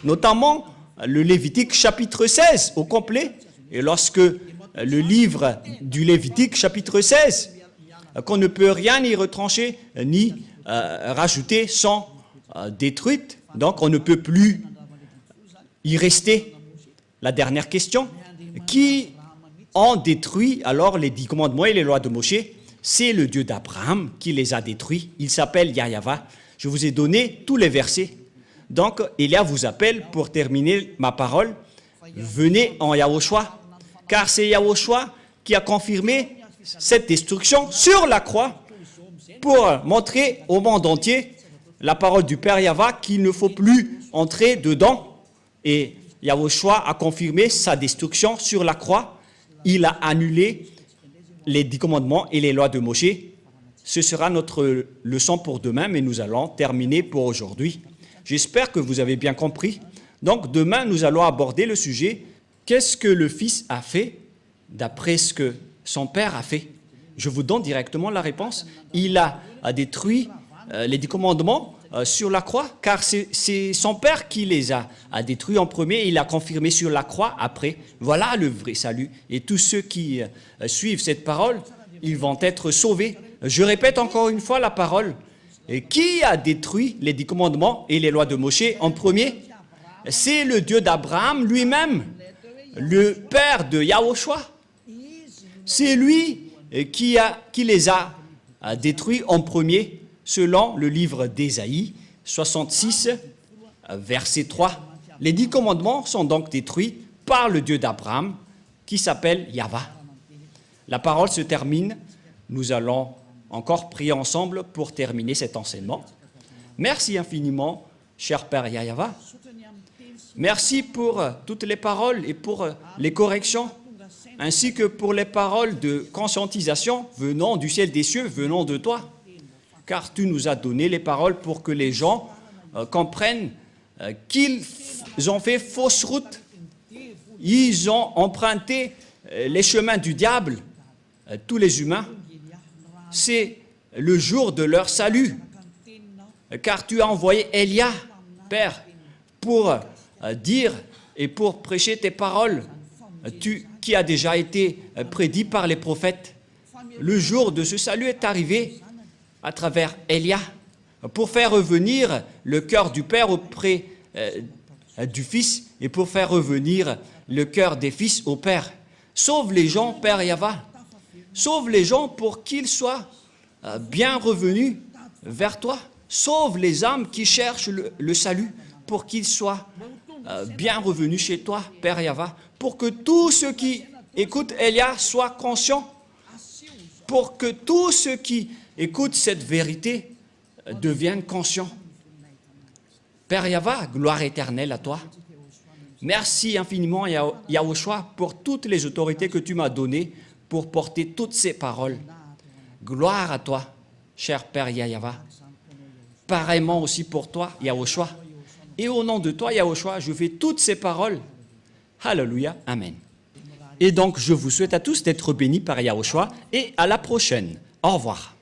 notamment le Lévitique chapitre 16 au complet, et lorsque le livre du Lévitique chapitre 16, qu'on ne peut rien y retrancher ni rajouter, sont détruites, donc on ne peut plus y rester. La dernière question, qui ont détruit alors les 10 commandements et les lois de Moïse? C'est le Dieu d'Abraham qui les a détruits. Il s'appelle Yahva. Je vous ai donné tous les versets. Donc, Elia vous appelle pour terminer ma parole. Venez en Yahushua, car c'est Yahushua qui a confirmé cette destruction sur la croix pour montrer au monde entier la parole du Père Yahva qu'il ne faut plus entrer dedans. Et Yahushua a confirmé sa destruction sur la croix. Il a annulé les 10 commandements et les lois de Moïse. Ce sera notre leçon pour demain, mais nous allons terminer pour aujourd'hui. J'espère que vous avez bien compris. Donc demain, nous allons aborder le sujet « Qu'est-ce que le Fils a fait d'après ce que son Père a fait ?» Je vous donne directement la réponse. Il a détruit les 10 commandements sur la croix, car c'est son Père qui les a détruits en premier et il a confirmé sur la croix après. Voilà le vrai salut. Et tous ceux qui suivent cette parole, ils vont être sauvés. Je répète encore une fois la parole. Et qui a détruit les 10 commandements et les lois de Moïse en premier? C'est le Dieu d'Abraham lui-même, le Père de Yahushua. C'est lui qui les a détruits en premier, selon le livre d'Ésaïe, 66, verset 3. Les 10 commandements sont donc détruits par le Dieu d'Abraham, qui s'appelle Yahva. La parole se termine. Nous allons encore prier ensemble pour terminer cet enseignement. Merci infiniment, cher Père Yahva. Merci pour toutes les paroles et pour les corrections, ainsi que pour les paroles de conscientisation venant du ciel des cieux, venant de toi. Car tu nous as donné les paroles pour que les gens comprennent qu'ils ont fait fausse route. Ils ont emprunté les chemins du diable, tous les humains. C'est le jour de leur salut. Car tu as envoyé Élia, Père, pour dire et pour prêcher tes paroles, qui a déjà été prédit par les prophètes. Le jour de ce salut est arrivé à travers Élia, pour faire revenir le cœur du Père auprès du Fils et pour faire revenir le cœur des fils au Père. Sauve les gens, Père Yahva. Sauve les gens pour qu'ils soient bien revenus vers toi. Sauve les âmes qui cherchent le salut pour qu'ils soient bien revenus chez toi, Père Yahva. Pour que tous ceux qui écoutent Élia soient conscients. Pour que tous ceux qui écoutent cette vérité deviennent conscients. Père Yahva, gloire éternelle à toi. Merci infiniment, Yahushua, pour toutes les autorités que tu m'as données pour porter toutes ces paroles. Gloire à toi, cher Père Yahva. Pareillement aussi pour toi, Yahushua. Et au nom de toi, Yahushua, je fais toutes ces paroles. Alléluia, Amen. Et donc, je vous souhaite à tous d'être bénis par Yahushua et à la prochaine. Au revoir.